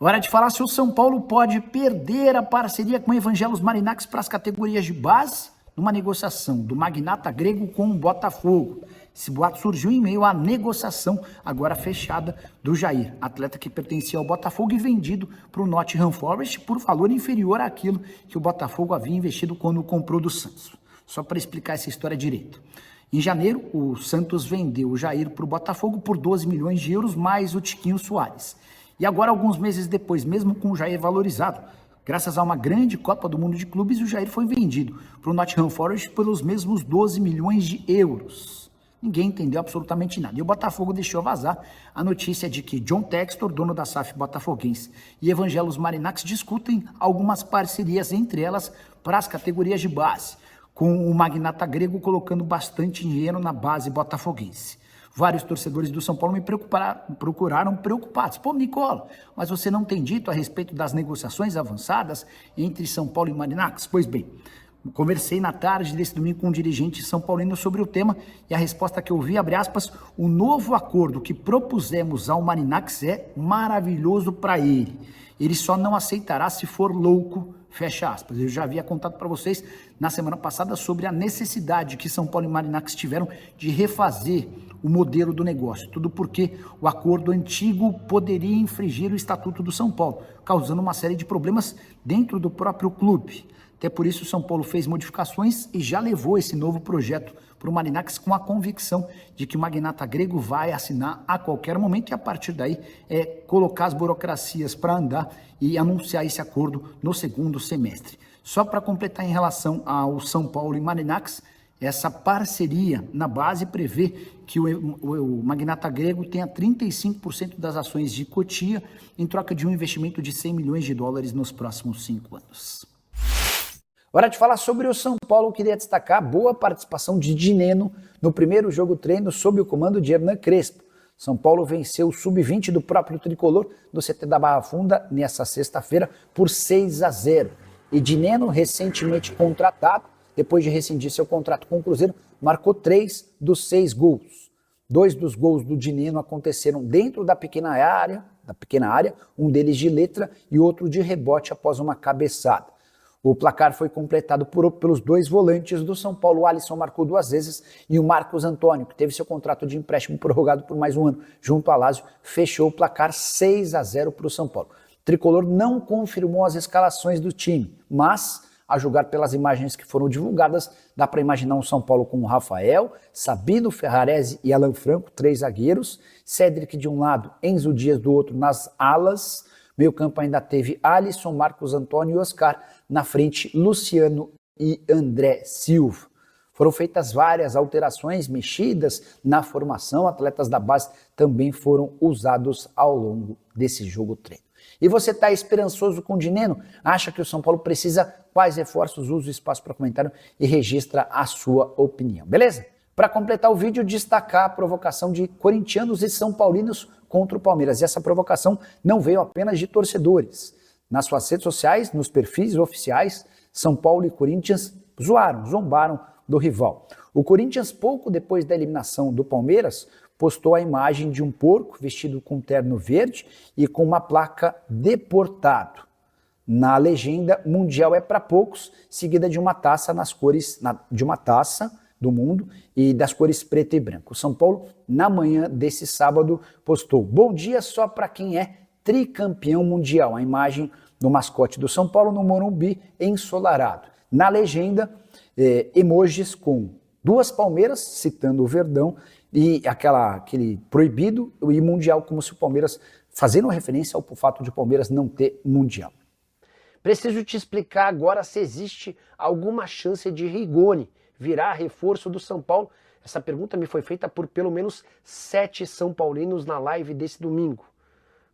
Hora de falar se o São Paulo pode perder a parceria com o Evangelos Marinax para as categorias de base numa negociação do magnata grego com o Botafogo. Esse boato surgiu em meio à negociação agora fechada do Jair, atleta que pertencia ao Botafogo e vendido para o Nottingham Forest por valor inferior àquilo que o Botafogo havia investido quando comprou do Santos. Só para explicar essa história direito. Em janeiro, o Santos vendeu o Jair para o Botafogo por 12 milhões de euros mais o Tiquinho Soares. E agora, alguns meses depois, mesmo com o Jair valorizado, graças a uma grande Copa do Mundo de Clubes, o Jair foi vendido para o Nottingham Forest pelos mesmos 12 milhões de euros. Ninguém entendeu absolutamente nada. E o Botafogo deixou vazar a notícia de que John Textor, dono da SAF botafoguense, e Evangelos Marinax discutem algumas parcerias entre elas para as categorias de base, com o magnata grego colocando bastante dinheiro na base botafoguense. Vários torcedores do São Paulo me procuraram preocupados. Pô, Nicola, mas você não tem dito a respeito das negociações avançadas entre São Paulo e Marinax? Pois bem, conversei na tarde desse domingo com um dirigente são paulino sobre o tema e a resposta que eu vi, abre aspas, o novo acordo que propusemos ao Marinax é maravilhoso para ele. Ele só não aceitará se for louco, fecha aspas. Eu já havia contado para vocês na semana passada sobre a necessidade que São Paulo e Marinax tiveram de refazer o modelo do negócio. Tudo porque o acordo antigo poderia infringir o Estatuto do São Paulo, causando uma série de problemas dentro do próprio clube. Até por isso o São Paulo fez modificações e já levou esse novo projeto para o Marinax com a convicção de que o magnata grego vai assinar a qualquer momento e a partir daí colocar as burocracias para andar e anunciar esse acordo no segundo semestre. Só para completar em relação ao São Paulo e Marinax, essa parceria na base prevê que o magnata grego tenha 35% das ações de Cotia em troca de um investimento de 100 milhões de dólares nos próximos 5 anos. Hora de falar sobre o São Paulo, eu queria destacar a boa participação de Dineno no primeiro jogo treino sob o comando de Hernan Crespo. São Paulo venceu o sub-20 do próprio tricolor no CT da Barra Funda nessa sexta-feira por 6-0. E Dineno, recentemente contratado, depois de rescindir seu contrato com o Cruzeiro, marcou 3 dos 6 gols. 2 dos gols do Dineno aconteceram dentro da pequena área, um deles de letra e outro de rebote após uma cabeçada. O placar foi completado pelos 2 volantes do São Paulo. O Alisson marcou 2 vezes e o Marcos Antônio, que teve seu contrato de empréstimo prorrogado por mais um ano junto à Lazio, fechou o placar 6-0 para o São Paulo. O tricolor não confirmou as escalações do time, mas, a julgar pelas imagens que foram divulgadas, dá para imaginar um São Paulo com Rafael, Sabino Ferrarese e Alan Franco, 3 zagueiros, Cédric de um lado, Enzo Dias do outro nas alas. Meio campo ainda teve Alisson, Marcos Antônio e Oscar. Na frente, Luciano e André Silva. Foram feitas várias alterações, mexidas na formação. Atletas da base também foram usados ao longo desse jogo treino. E você está esperançoso com o Dineno? Acha que o São Paulo precisa? Quais reforços? Use o espaço para comentário e registra a sua opinião, beleza? Para completar o vídeo, destacar a provocação de corintianos e são paulinos contra o Palmeiras. E essa provocação não veio apenas de torcedores. Nas suas redes sociais, nos perfis oficiais, São Paulo e Corinthians zombaram do rival. O Corinthians, pouco depois da eliminação do Palmeiras, postou a imagem de um porco vestido com terno verde e com uma placa deportado. Na legenda, Mundial é para poucos, seguida de uma taça nas cores de uma taça do mundo e das cores preto e branco. O São Paulo, na manhã desse sábado, postou: bom dia só para quem é tricampeão mundial. A imagem do mascote do São Paulo no Morumbi ensolarado. Na legenda, emojis com 2 palmeiras, citando o Verdão, e aquele proibido e mundial, como se o Palmeiras, fazendo referência ao fato de o Palmeiras não ter mundial. Preciso te explicar agora se existe alguma chance de Rigoni virar reforço do São Paulo. Essa pergunta me foi feita por pelo menos 7 são paulinos na live desse domingo.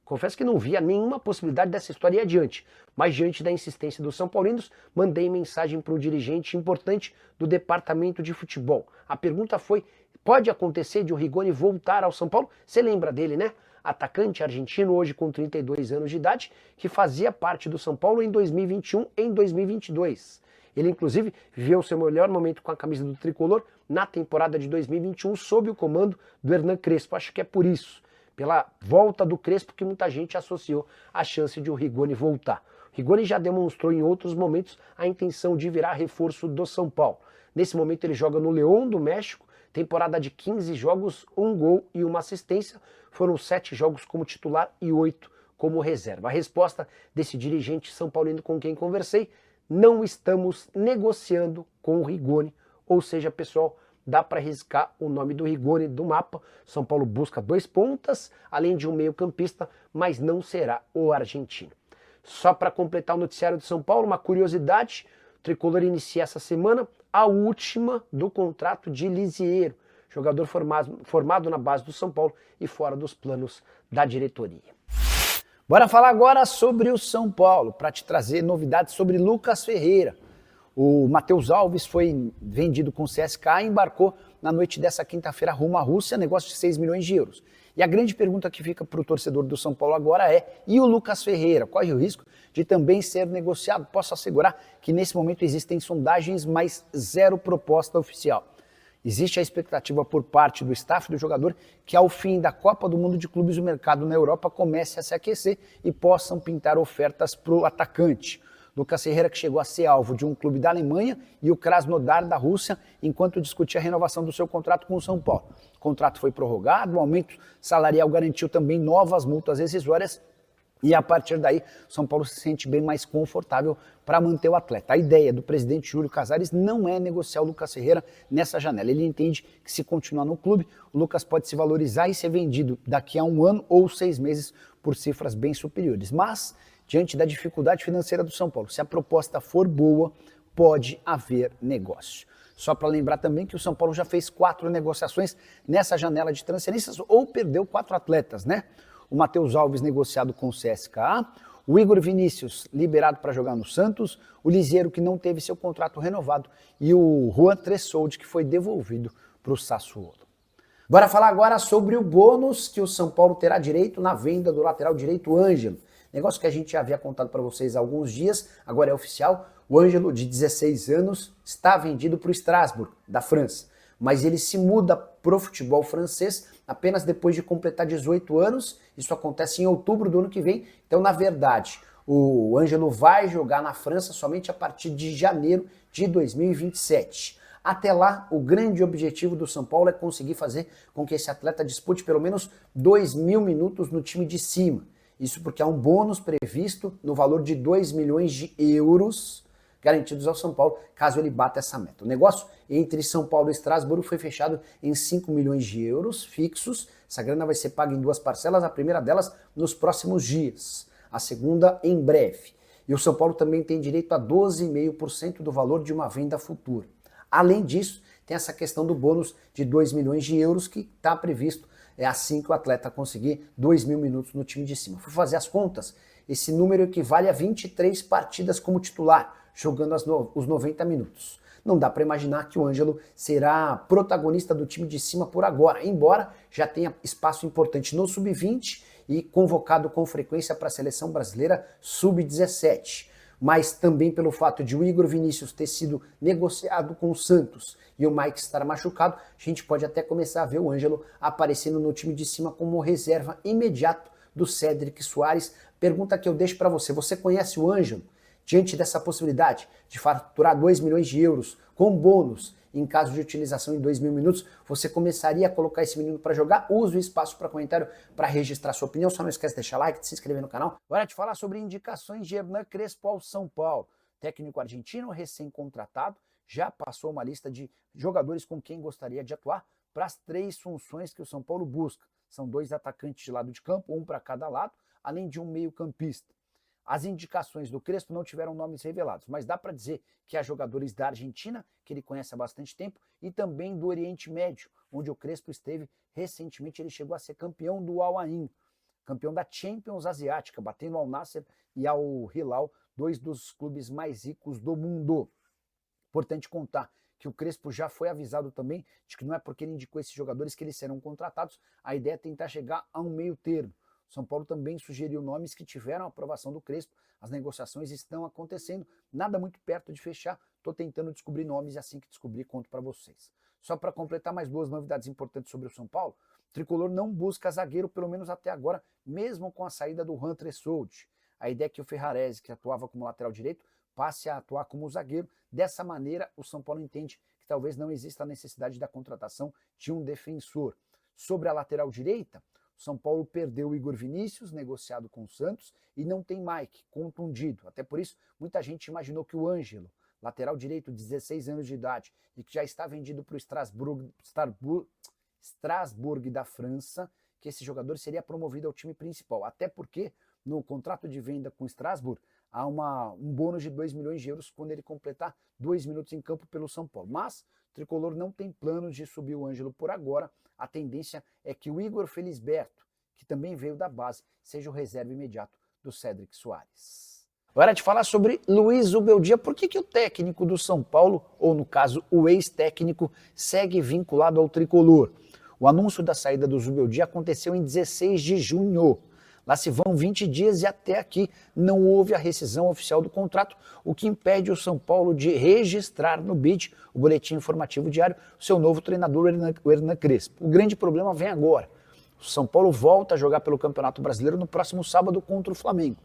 Confesso que não via nenhuma possibilidade dessa história ir adiante, mas diante da insistência dos são paulinos, mandei mensagem para um dirigente importante do departamento de futebol. A pergunta foi: pode acontecer de o Rigoni voltar ao São Paulo? Você lembra dele, né? Atacante argentino, hoje com 32 anos de idade, que fazia parte do São Paulo em 2021 e em 2022. Ele, inclusive, viveu seu melhor momento com a camisa do tricolor na temporada de 2021, sob o comando do Hernan Crespo. Acho que é por isso pela volta do Crespo, que muita gente associou à chance de o Rigoni voltar. O Rigoni já demonstrou em outros momentos a intenção de virar reforço do São Paulo. Nesse momento ele joga no León do México, temporada de 15 jogos, 1 gol e 1 assistência, foram 7 jogos como titular e 8 como reserva. A resposta desse dirigente são paulino com quem conversei: não estamos negociando com o Rigoni, ou seja, pessoal, dá para riscar o nome do Rigoni do mapa. São Paulo busca 2 pontas, além de um meio-campista, mas não será o argentino. Só para completar o noticiário de São Paulo, uma curiosidade: o tricolor inicia essa semana a última do contrato de Lisieiro, jogador formado na base do São Paulo e fora dos planos da diretoria. Bora falar agora sobre o São Paulo, para te trazer novidades sobre Lucas Ferreira. O Matheus Alves foi vendido com o CSKA e embarcou na noite dessa quinta-feira rumo à Rússia, negócio de 6 milhões de euros. E a grande pergunta que fica para o torcedor do São Paulo agora é: e o Lucas Ferreira? Corre o risco de também ser negociado? Posso assegurar que nesse momento existem sondagens, mas zero proposta oficial. Existe a expectativa por parte do staff do jogador que ao fim da Copa do Mundo de Clubes o mercado na Europa comece a se aquecer e possam pintar ofertas para o atacante. Lucas Ferreira, que chegou a ser alvo de um clube da Alemanha, e o Krasnodar da Rússia, enquanto discutia a renovação do seu contrato com o São Paulo. O contrato foi prorrogado, o aumento salarial garantiu também novas multas rescisórias, e a partir daí, São Paulo se sente bem mais confortável para manter o atleta. A ideia do presidente Júlio Casares não é negociar o Lucas Ferreira nessa janela. Ele entende que se continuar no clube, o Lucas pode se valorizar e ser vendido daqui a 1 ano ou 6 meses por cifras bem superiores. Mas, diante da dificuldade financeira do São Paulo, se a proposta for boa, pode haver negócio. Só para lembrar também que o São Paulo já fez 4 negociações nessa janela de transferências ou perdeu 4 atletas, né? O Matheus Alves negociado com o CSKA, o Igor Vinícius liberado para jogar no Santos, o Lisieiro que não teve seu contrato renovado e o Juan Tressoldi que foi devolvido para o Sassuolo. Bora falar agora sobre o bônus que o São Paulo terá direito na venda do lateral direito Ângelo. Negócio que a gente já havia contado para vocês há alguns dias, agora é oficial. O Ângelo, de 16 anos, está vendido para o Strasbourg, da França. Mas ele se muda para o futebol francês apenas depois de completar 18 anos. Isso acontece em outubro do ano que vem. Então, na verdade, o Ângelo vai jogar na França somente a partir de janeiro de 2027. Até lá, o grande objetivo do São Paulo é conseguir fazer com que esse atleta dispute pelo menos 2.000 minutos no time de cima. Isso porque há um bônus previsto no valor de 2 milhões de euros garantidos ao São Paulo, caso ele bata essa meta. O negócio entre São Paulo e Estrasburgo foi fechado em 5 milhões de euros fixos. Essa grana vai ser paga em 2 parcelas, a primeira delas nos próximos dias, a segunda em breve. E o São Paulo também tem direito a 12,5% do valor de uma venda futura. Além disso, tem essa questão do bônus de 2 milhões de euros que está previsto assim que o atleta conseguir 2.000 minutos no time de cima. Fui fazer as contas, esse número equivale a 23 partidas como titular, jogando os 90 minutos. Não dá para imaginar que o Ângelo será protagonista do time de cima por agora, embora já tenha espaço importante no sub-20 e convocado com frequência para a seleção brasileira sub-17. Mas também pelo fato de o Igor Vinícius ter sido negociado com o Santos e o Mike estar machucado, a gente pode até começar a ver o Ângelo aparecendo no time de cima como reserva imediato do Cédric Soares. Pergunta que eu deixo para você: você conhece o Ângelo? Diante dessa possibilidade de faturar 2 milhões de euros com bônus em caso de utilização em 2.000 minutos, você começaria a colocar esse menino para jogar? Use o espaço para comentário para registrar sua opinião. Só não esquece de deixar like, de se inscrever no canal. Agora te falar sobre indicações de Hernan Crespo ao São Paulo. Técnico argentino recém-contratado, já passou uma lista de jogadores com quem gostaria de atuar para as 3 funções que o São Paulo busca. São 2 atacantes de lado de campo, um para cada lado, além de um meio-campista. As indicações do Crespo não tiveram nomes revelados, mas dá para dizer que há jogadores da Argentina, que ele conhece há bastante tempo, e também do Oriente Médio, onde o Crespo esteve recentemente. Ele chegou a ser campeão do Al Ain, campeão da Champions Asiática, batendo ao Nasser e ao Hilal, 2 dos clubes mais ricos do mundo. Importante contar que o Crespo já foi avisado também de que não é porque ele indicou esses jogadores que eles serão contratados. A ideia é tentar chegar a um meio termo. São Paulo também sugeriu nomes que tiveram a aprovação do Crespo. As negociações estão acontecendo, nada muito perto de fechar. Estou tentando descobrir nomes e assim que descobrir conto para vocês. Só para completar mais 2 novidades importantes sobre o São Paulo. O tricolor não busca zagueiro, pelo menos até agora, mesmo com a saída do Hunter Sold. A ideia é que o Ferrarese, que atuava como lateral direito, passe a atuar como zagueiro. Dessa maneira, o São Paulo entende que talvez não exista a necessidade da contratação de um defensor. Sobre a lateral direita, o São Paulo perdeu o Igor Vinícius, negociado com o Santos, e não tem Mike, contundido. Até por isso, muita gente imaginou que o Ângelo, lateral direito, 16 anos de idade, e que já está vendido para o Strasbourg da França, que esse jogador seria promovido ao time principal. Até porque, no contrato de venda com o Strasbourg, há um bônus de 2 milhões de euros quando ele completar 2 minutos em campo pelo São Paulo. Mas o tricolor não tem planos de subir o Ângelo por agora. A tendência é que o Igor Felisberto, que também veio da base, seja o reserva imediato do Cédric Soares. Agora de falar sobre Luiz Zubeldia. Por que o técnico do São Paulo, ou no caso o ex-técnico, segue vinculado ao tricolor? O anúncio da saída do Zubeldia aconteceu em 16 de junho. Lá se vão 20 dias e até aqui não houve a rescisão oficial do contrato, o que impede o São Paulo de registrar no BID, o Boletim Informativo Diário, o seu novo treinador, o Hernan Crespo. O grande problema vem agora. O São Paulo volta a jogar pelo Campeonato Brasileiro no próximo sábado contra o Flamengo.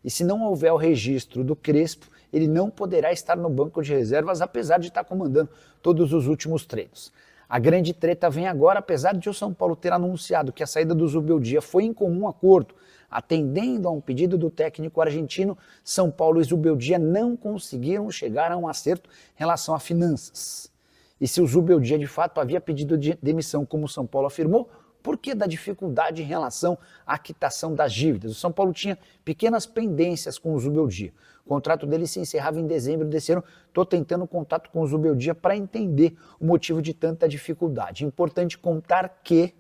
E se não houver o registro do Crespo, ele não poderá estar no banco de reservas, apesar de estar comandando todos os últimos treinos. A grande treta vem agora, apesar de o São Paulo ter anunciado que a saída do Zubeldia foi em comum acordo, atendendo a um pedido do técnico argentino, São Paulo e Zubeldia não conseguiram chegar a um acerto em relação a finanças. E se o Zubeldia de fato havia pedido demissão, como o São Paulo afirmou, por que da dificuldade em relação à quitação das dívidas? O São Paulo tinha pequenas pendências com o Zubeldia. O contrato dele se encerrava em dezembro desse ano. Estou tentando contato com o Zubeldia para entender o motivo de tanta dificuldade. Importante contar que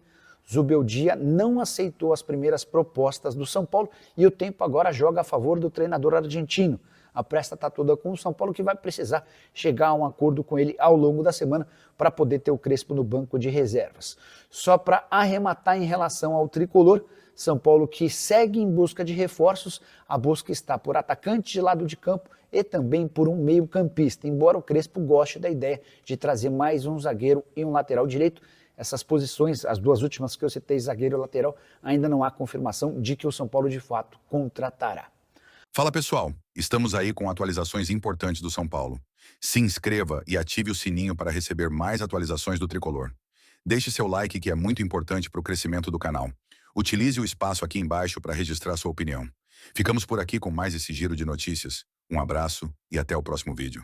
Zubeldia não aceitou as primeiras propostas do São Paulo e o tempo agora joga a favor do treinador argentino. A presta está toda com o São Paulo, que vai precisar chegar a um acordo com ele ao longo da semana para poder ter o Crespo no banco de reservas. Só para arrematar em relação ao tricolor, São Paulo que segue em busca de reforços, a busca está por atacante de lado de campo e também por um meio-campista, embora o Crespo goste da ideia de trazer mais um zagueiro e um lateral direito. Essas posições, as duas últimas que eu citei, zagueiro e lateral, ainda não há confirmação de que o São Paulo de fato contratará. Fala pessoal, estamos aí com atualizações importantes do São Paulo. Se inscreva e ative o sininho para receber mais atualizações do Tricolor. Deixe seu like, que é muito importante para o crescimento do canal. Utilize o espaço aqui embaixo para registrar sua opinião. Ficamos por aqui com mais esse giro de notícias. Um abraço e até o próximo vídeo.